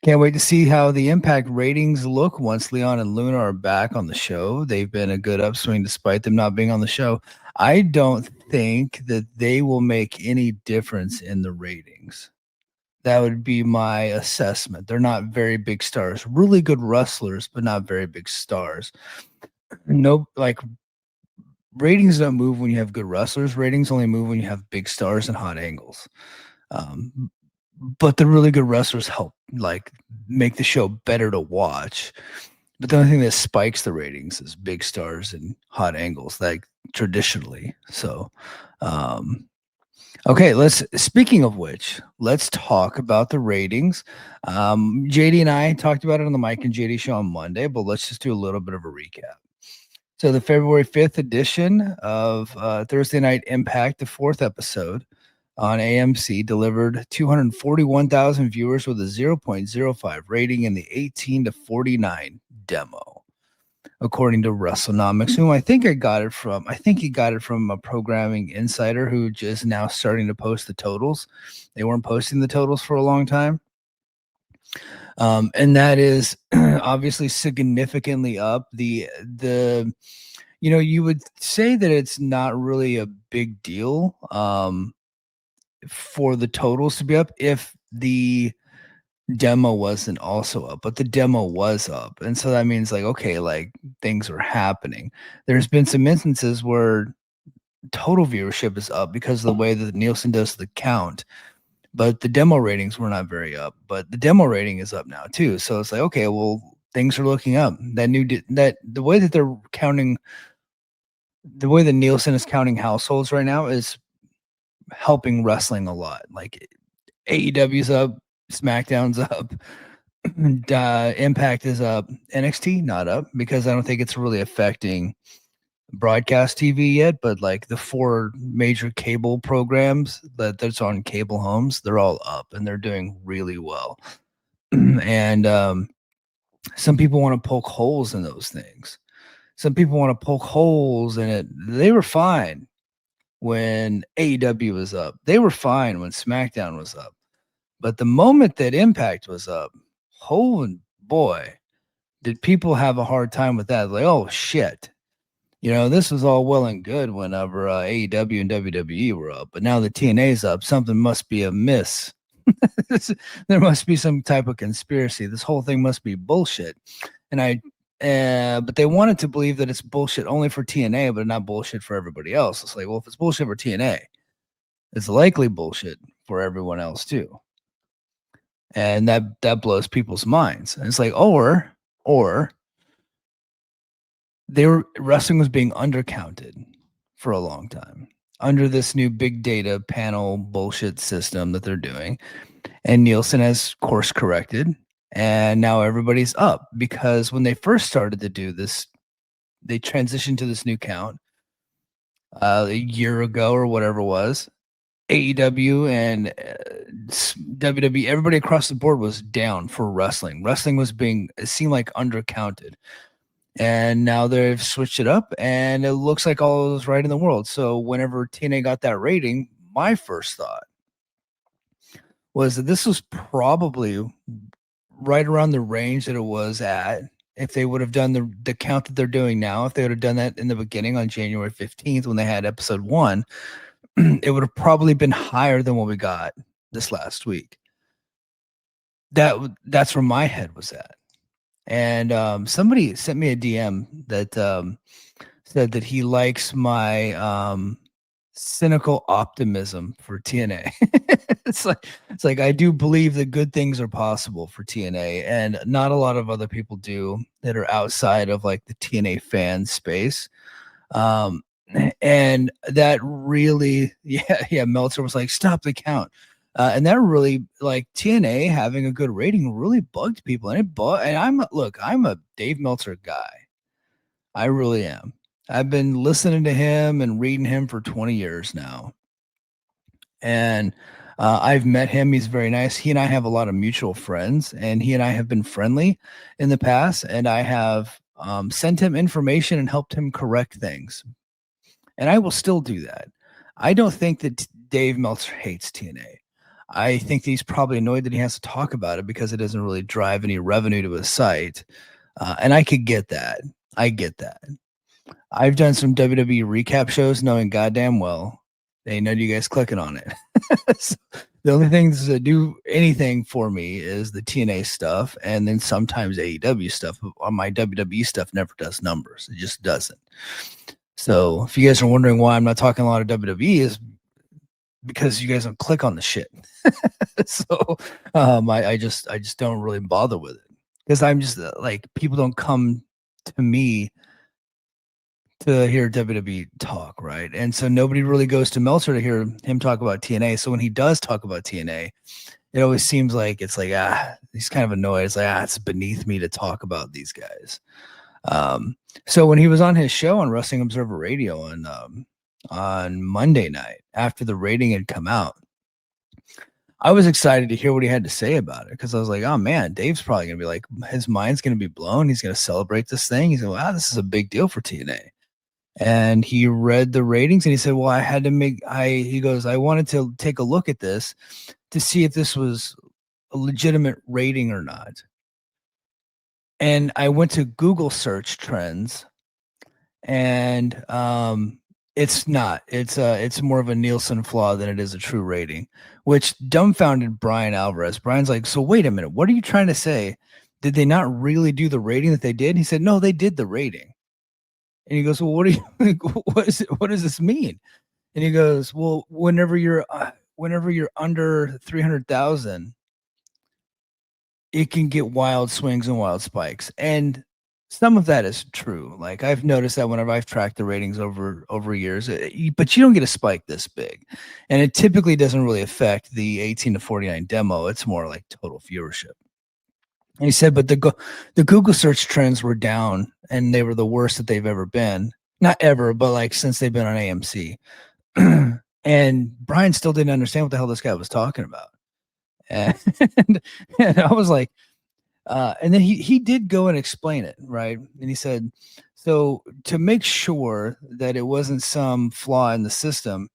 Can't wait to see how the Impact ratings look once Leon and Luna are back on the show. They've been a good upswing despite them not being on the show. I don't think that they will make any difference in the ratings. That would be my assessment. They're not very big stars. Really good wrestlers, but not very big stars. No, like ratings don't move when you have good wrestlers. Ratings only move when you have big stars and hot angles. Um, but the really good wrestlers help like make the show better to watch. But the only thing that spikes the ratings is big stars and hot angles, like traditionally. So, um, okay, speaking of which, let's talk about the ratings. JD and I talked about it on the Mike and JD show on Monday, but let's just do a little bit of a recap. So the February 5th edition of Thursday Night Impact, the fourth episode on AMC, delivered 241,000 viewers with a 0.05 rating in the 18 to 49 demo, according to WrestleNomics, whom I think I got it from. I think he got it from a programming insider who just now starting to post the totals. They weren't posting the totals for a long time. And that is obviously significantly up. You would say that it's not really a big deal for the totals to be up if the demo wasn't also up, but the demo was up. And so that means like, okay, like things are happening. There's been some instances where total viewership is up because of the way that Nielsen does the count, but the demo ratings were not very up, but the demo rating is up now too. So it's like, okay, well, things are looking up. That the way that they're counting, the way that Nielsen is counting households right now is helping wrestling a lot. Like AEW's up, SmackDown's up, Impact is up, NXT not up because I don't think it's really affecting broadcast TV yet. But like the four major cable programs that's on cable homes, they're all up and they're doing really well. And some people want to poke holes in those things. Some people want to poke holes in it. They were fine when AEW was up. They were fine when SmackDown was up. But the moment that Impact was up, oh boy, did people have a hard time with that. Like, oh shit. This was all well and good whenever AEW and WWE were up, but now the TNA's up. Something must be amiss. There must be some type of conspiracy. This whole thing must be bullshit. But they wanted to believe that it's bullshit only for TNA, but not bullshit for everybody else. It's like, well, if it's bullshit for TNA, it's likely bullshit for everyone else too. And that blows people's minds. And it's like, or wrestling was being undercounted for a long time under this new big data panel bullshit system that they're doing. And Nielsen has course corrected. And now everybody's up because when they first started to do this, they transitioned to this new count a year ago or whatever it was. AEW and WWE, everybody across the board was down for wrestling. Wrestling it seemed like undercounted. And now they've switched it up and it looks like all is right in the world. So whenever TNA got that rating, my first thought was that this was probably right around the range that it was at if they would have done the count that they're doing now. If they would have done that in the beginning on January 15th when they had episode 1, it would have probably been higher than what we got this last week. That's where my head was at. And somebody sent me a DM that said that he likes my cynical optimism for TNA. it's like I do believe that good things are possible for TNA, and not a lot of other people do that are outside of like the TNA fan space. And that really, Meltzer was like, stop the count. And that really, like, TNA having a good rating really bugged people. And I'm a Dave Meltzer guy. I really am. I've been listening to him and reading him for 20 years now. And I've met him. He's very nice. He and I have a lot of mutual friends, and he and I have been friendly in the past. And I have sent him information and helped him correct things. And I will still do that. I don't think that Dave Meltzer hates TNA. I think that he's probably annoyed that he has to talk about it because it doesn't really drive any revenue to his site. And I could get that. I get that. I've done some WWE recap shows knowing goddamn well they know you guys clicking on it. So the only things that do anything for me is the TNA stuff and then sometimes AEW stuff. On my WWE stuff never does numbers. It just doesn't. So if you guys are wondering why I'm not talking a lot of WWE is because you guys don't click on the shit. So I just don't really bother with it because I'm just like people don't come to me to hear WWE talk, right? And so nobody really goes to Meltzer to hear him talk about TNA. So when he does talk about TNA, it always seems like it's like he's kind of annoyed. It's like it's beneath me to talk about these guys. So when he was on his show on Wrestling Observer Radio on Monday night after the rating had come out, I was excited to hear what he had to say about it because I was like, oh man, Dave's probably gonna be like, his mind's gonna be blown. He's gonna celebrate this thing. He's going, wow, this is a big deal for TNA. And he read the ratings and he said, well, he goes, I wanted to take a look at this to see if this was a legitimate rating or not. And I went to Google search trends and it's not. It's more of a Nielsen flaw than it is a true rating, which dumbfounded Brian Alvarez. Brian's like, so wait a minute, what are you trying to say? Did they not really do the rating that they did? He said, no, they did the rating. And he goes, well, what does this mean? And he goes, well, whenever you're under 300,000, it can get wild swings and wild spikes. And some of that is true. Like I've noticed that whenever I've tracked the ratings over years, but you don't get a spike this big. And it typically doesn't really affect the 18 to 49 demo. It's more like total viewership. And he said, but the Google search trends were down and they were the worst that they've ever been. Not ever, but like since they've been on AMC. And Brian still didn't understand what the hell this guy was talking about. And, and I was like, and then he did go and explain it, right? And he said, so to make sure that it wasn't some flaw in the system,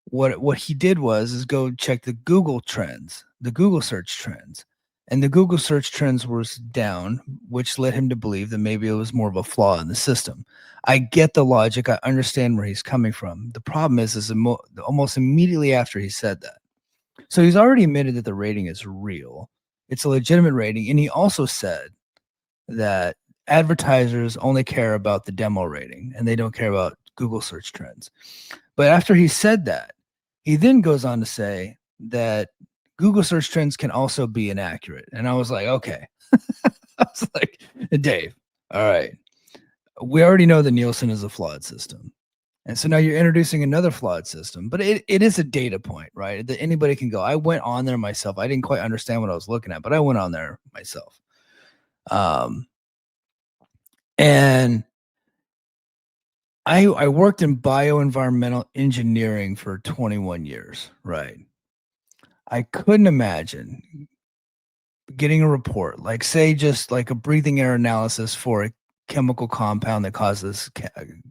what he did is go check the Google trends, the Google search trends. And the Google search trends was down, which led him to believe that maybe it was more of a flaw in the system. I get the logic. I understand where he's coming from. The problem is almost immediately after he said that. So he's already admitted that the rating is real. It's a legitimate rating. And he also said that advertisers only care about the demo rating and they don't care about Google search trends. But after he said that, he then goes on to say that Google search trends can also be inaccurate. And I was like, okay. I was like, Dave, all right. We already know that Nielsen is a flawed system. And so now you're introducing another flawed system, but it is a data point, right? That anybody can go. I went on there myself. I didn't quite understand what I was looking at, but I went on there myself. And I worked in bioenvironmental engineering for 21 years, right? I couldn't imagine getting a report, like say just like a breathing air analysis for a chemical compound that causes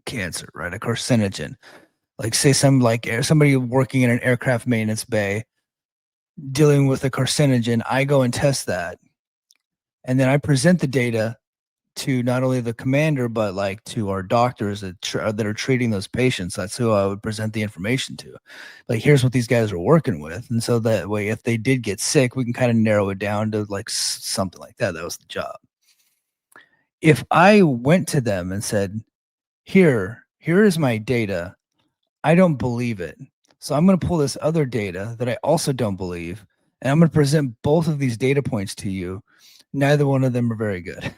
cancer, right? A carcinogen. Like say somebody working in an aircraft maintenance bay dealing with a carcinogen, I go and test that. And then I present the data to not only the commander, but like to our doctors that are treating those patients. That's who I would present the information to. Like, here's what these guys are working with. And so that way, if they did get sick, we can kind of narrow it down to like something like that. That was the job. If I went to them and said, here is my data, I don't believe it. So I'm going to pull this other data that I also don't believe, and I'm going to present both of these data points to you. Neither one of them are very good.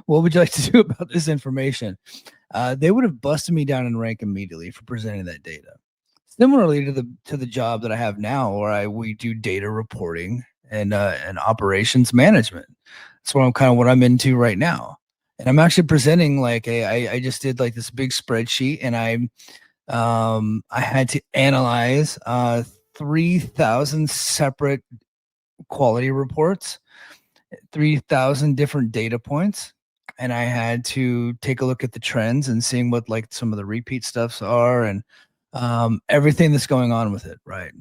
What would you like to do about this information? They would have busted me down in rank immediately for presenting that data. Similarly to the job that I have now, where we do data reporting and operations management. That's what I'm into right now. And I'm actually presenting like I just did like this big spreadsheet, and I had to analyze 3,000 separate quality reports, 3,000 different data points. And I had to take a look at the trends and seeing what like some of the repeat stuffs are and everything that's going on with it. Right.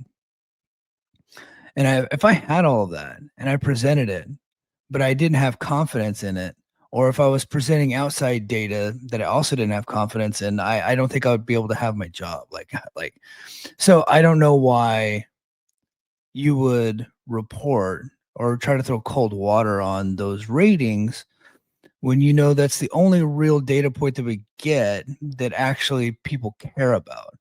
And if I had all of that and I presented it, but I didn't have confidence in it, or if I was presenting outside data that I also didn't have confidence in, I don't think I would be able to have my job. So I don't know why you would report or try to throw cold water on those ratings when you know that's the only real data point that we get that actually people care about.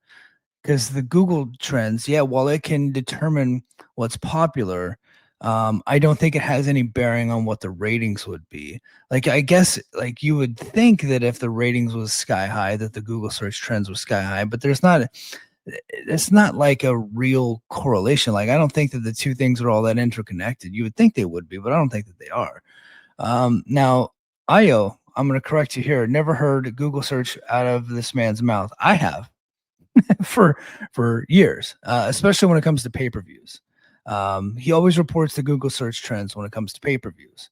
Because the Google Trends, yeah, while it can determine what's popular, I don't think it has any bearing on what the ratings would be. Like, I guess, like you would think that if the ratings was sky high, that the Google search trends was sky high, but there's not. It's not like a real correlation. Like, I don't think that the two things are all that interconnected. You would think they would be, but I don't think that they are. Now, Io, I'm going to correct you here. Never heard Google search out of this man's mouth. I have for years, especially when it comes to pay-per-views. He always reports the Google search trends when it comes to pay-per-views,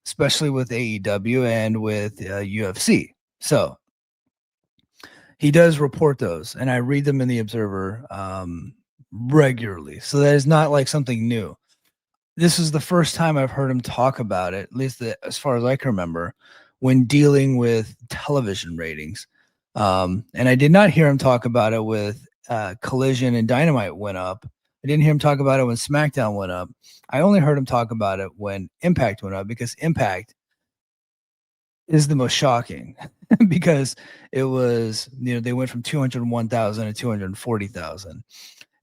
especially with AEW and with UFC. So he does report those, and I read them in the Observer regularly. So that is not like something new. This is the first time I've heard him talk about it, at least as far as I can remember, when dealing with television ratings. And I did not hear him talk about it with Collision and Dynamite went up. I didn't hear him talk about it when SmackDown went up. I only heard him talk about it when Impact went up, because Impact is the most shocking because it was, they went from 201,000 to 240,000,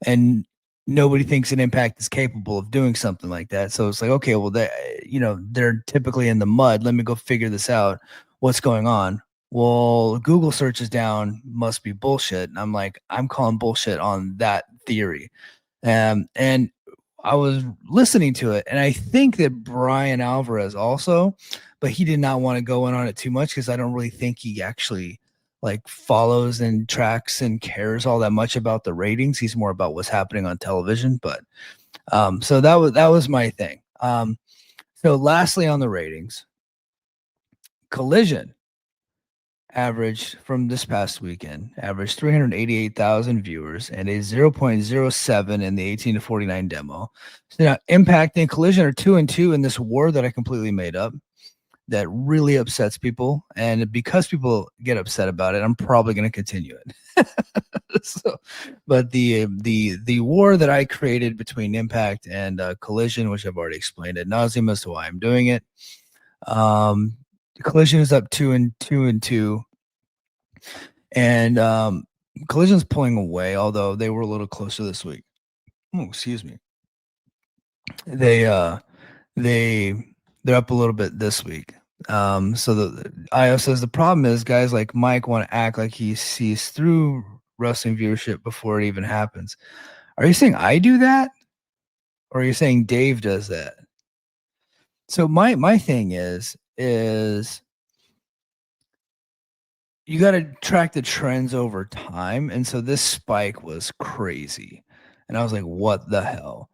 and nobody thinks an Impact is capable of doing something like that. So it's like, okay, well, they're typically in the mud. Let me go figure this out. What's going on? Well, Google searches down, must be bullshit. And I'm like, I'm calling bullshit on that theory. And I was listening to it, and I think that Brian Alvarez also, but he did not want to go in on it too much because I don't really think he actually like follows and tracks and cares all that much about the ratings. He's more about what's happening on television. But so that was my thing. So lastly, on the ratings, Collision averaged from this past weekend, averaged 388,000 viewers and a 0.07 in the 18 to 49 demo. So now Impact and Collision are 2-2 in this war that I completely made up, that really upsets people. And because people get upset about it, I'm probably going to continue it. So, but the war that I created between Impact and Collision, which I've already explained ad nauseum as to why I'm doing it. Collision is up 2-2, and Collision's pulling away, although they were a little closer this week. Oh, excuse me. They they're up a little bit this week. So the IO says the problem is guys like Mike want to act like he sees through wrestling viewership before it even happens. Are you saying I do that, or are you saying Dave does that? So my thing is you got to track the trends over time, and so this spike was crazy, and I was like, what the hell?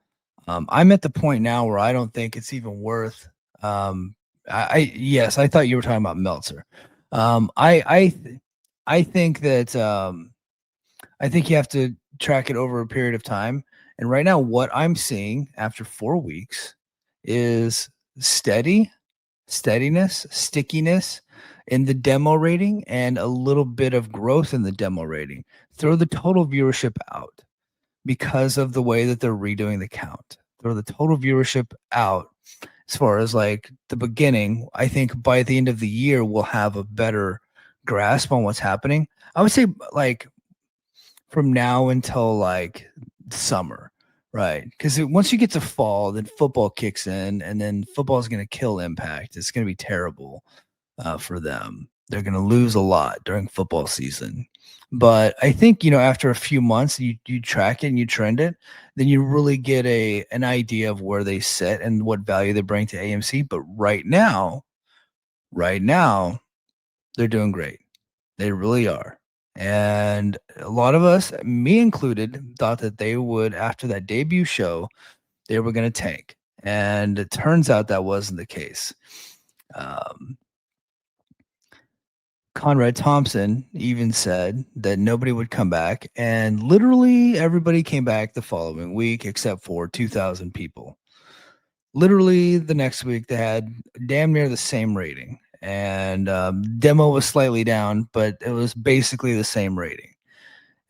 I'm at the point now where I don't think it's even worth. Yes, I thought you were talking about Meltzer. I think that I think you have to track it over a period of time. And right now, what I'm seeing after 4 weeks is steadiness, stickiness in the demo rating, and a little bit of growth in the demo rating. Throw the total viewership out because of the way that they're redoing the count. Throw the total viewership out as far as like the beginning. I think by the end of the year, we'll have a better grasp on what's happening. I would say like from now until like summer, right? Because once you get to fall, then football kicks in, and then football is going to kill Impact. It's going to be terrible for them. They're going to lose a lot during football season. But I think, after a few months, you track it and you trend it, then you really get an idea of where they sit and what value they bring to AMC. But right now, they're doing great. They really are. And a lot of us, me included, thought that they would, after that debut show, they were going to tank. And it turns out that wasn't the case. Conrad Thompson even said that nobody would come back, and literally everybody came back the following week except for 2,000 people. Literally the next week they had damn near the same rating, and demo was slightly down, but it was basically the same rating.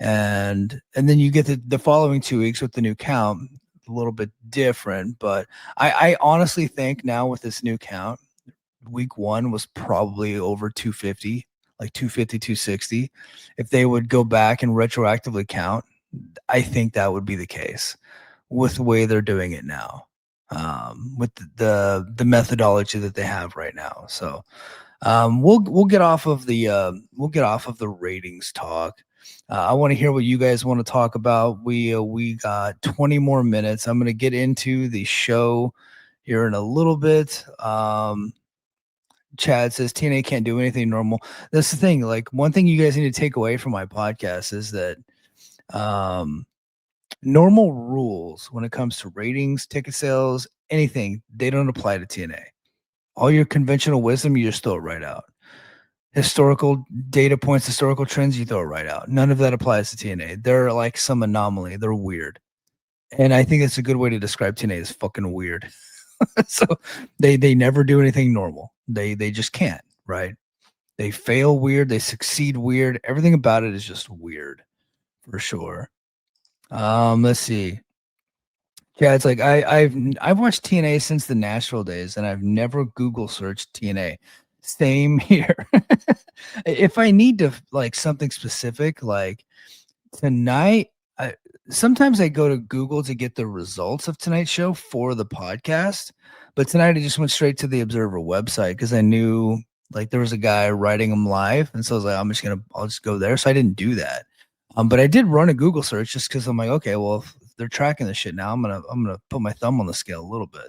And then you get the following 2 weeks with the new count, a little bit different. But I honestly think now with this new count, week one was probably over 250, like 250, 260. If they would go back and retroactively count, I think that would be the case with the way they're doing it now, with the methodology that they have right now. So we'll get off of the ratings talk. I want to hear what you guys want to talk about. We got 20 more minutes. I'm going to get into the show here in a little bit. Chad says TNA can't do anything normal. That's the thing. Like, one thing you guys need to take away from my podcast is that normal rules when it comes to ratings, ticket sales, anything, they don't apply to TNA. All your conventional wisdom, you just throw it right out. Historical data points, historical trends, you throw it right out. None of that applies to TNA. They're like some anomaly. They're weird. And I think it's a good way to describe TNA as fucking weird. So they never do anything normal. They just can't, right? They fail weird, they succeed weird. Everything about it is just weird for sure. Let's see. Yeah, it's like I've watched TNA since the Nashville days, and I've never Google searched TNA. Same here. If I need to like something specific, like tonight, sometimes I go to Google to get the results of tonight's show for the podcast. But tonight I just went straight to the Observer website because I knew like there was a guy writing them live, and so I was like, I'll just go there. So I didn't do that. But I did run a Google search just because I'm like, okay, well, if they're tracking this shit now, I'm gonna put my thumb on the scale a little bit.